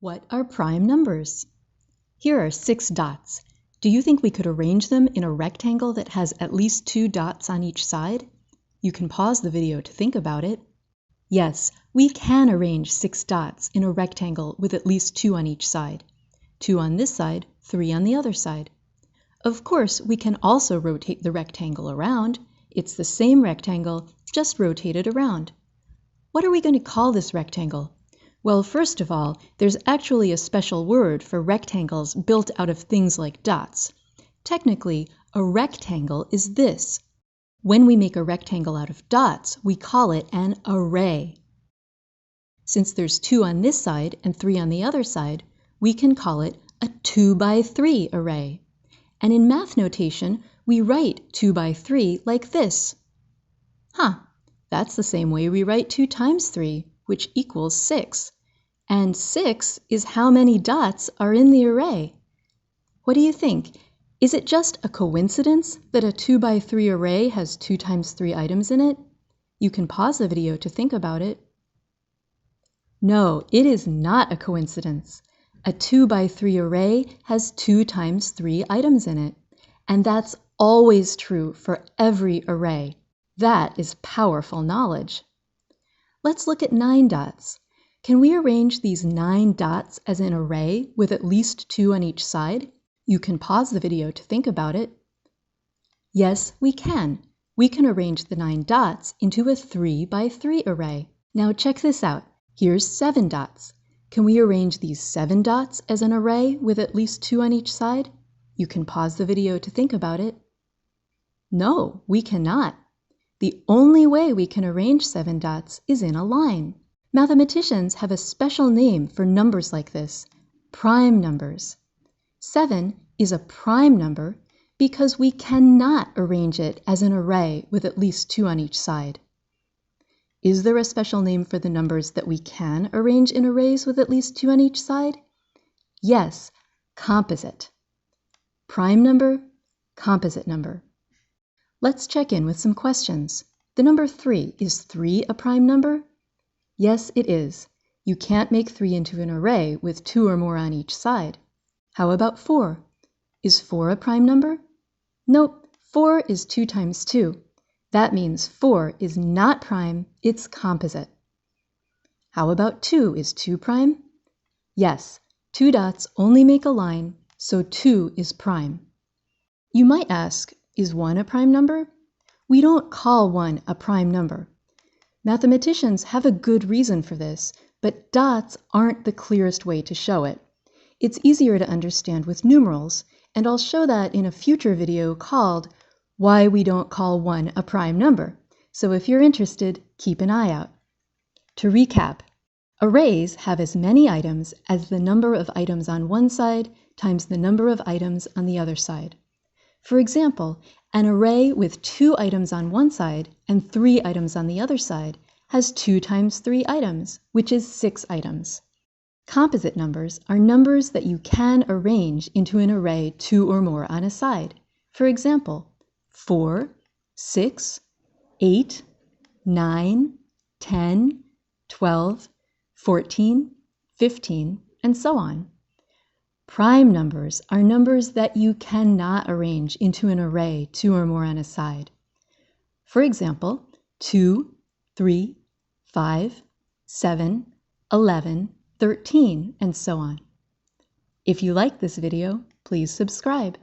What are prime numbers? Here are 6 dots. Do you think we could arrange them in a rectangle that has at least 2 dots on each side? You can pause the video to think about it. Yes, we can arrange 6 dots in a rectangle with at least 2 on each side. 2 on this side, 3 on the other side. Of course, we can also rotate the rectangle around. It's the same rectangle, just rotated around. What are we going to call this rectangle? Well, first of all, there's actually a special word for rectangles built out of things like dots. Technically, a rectangle is this. When we make a rectangle out of dots, we call it an array. Since there's 2 on this side and 3 on the other side, we can call it a 2 by 3 array. And in math notation, we write 2 by 3 like this. That's the same way we write 2 times 3, which equals 6. And 6 is how many dots are in the array. What do you think? Is it just a coincidence that a 2 by 3 array has 2 times 3 items in it? You can pause the video to think about it. No, it is not a coincidence. A 2 by 3 array has 2 times 3 items in it. And that's always true for every array. That is powerful knowledge. Let's look at 9 dots. Can we arrange these 9 dots as an array with at least 2 on each side? You can pause the video to think about it. Yes, we can. We can arrange the 9 dots into a 3 by 3 array. Now check this out. Here's 7 dots. Can we arrange these 7 dots as an array with at least 2 on each side? You can pause the video to think about it. No, we cannot. The only way we can arrange 7 dots is in a line. Mathematicians have a special name for numbers like this, prime numbers. 7 is a prime number because we cannot arrange it as an array with at least 2 on each side. Is there a special name for the numbers that we can arrange in arrays with at least 2 on each side? Yes, composite. Prime number, composite number. Let's check in with some questions. The number 3, is 3 a prime number? Yes, it is. You can't make 3 into an array with 2 or more on each side. How about 4? Is 4 a prime number? Nope, 4 is 2 times 2. That means 4 is not prime, it's composite. How about 2? Is 2 prime? Yes, 2 dots only make a line, so 2 is prime. You might ask, is 1 a prime number? We don't call 1 a prime number. Mathematicians have a good reason for this, but dots aren't the clearest way to show it. It's easier to understand with numerals, and I'll show that in a future video called Why We Don't Call 1 a Prime Number. So if you're interested, keep an eye out. To recap, arrays have as many items as the number of items on one side times the number of items on the other side. For example, an array with 2 items on one side and 3 items on the other side has 2 times 3 items, which is 6 items. Composite numbers are numbers that you can arrange into an array 2 or more on a side. For example, 4, 6, 8, 9, 10, 12, 14, 15, and so on. Prime numbers are numbers that you cannot arrange into an array 2 or more on a side. For example, 2, 3, 5, 7, 11, 13, and so on. If you like this video, please subscribe.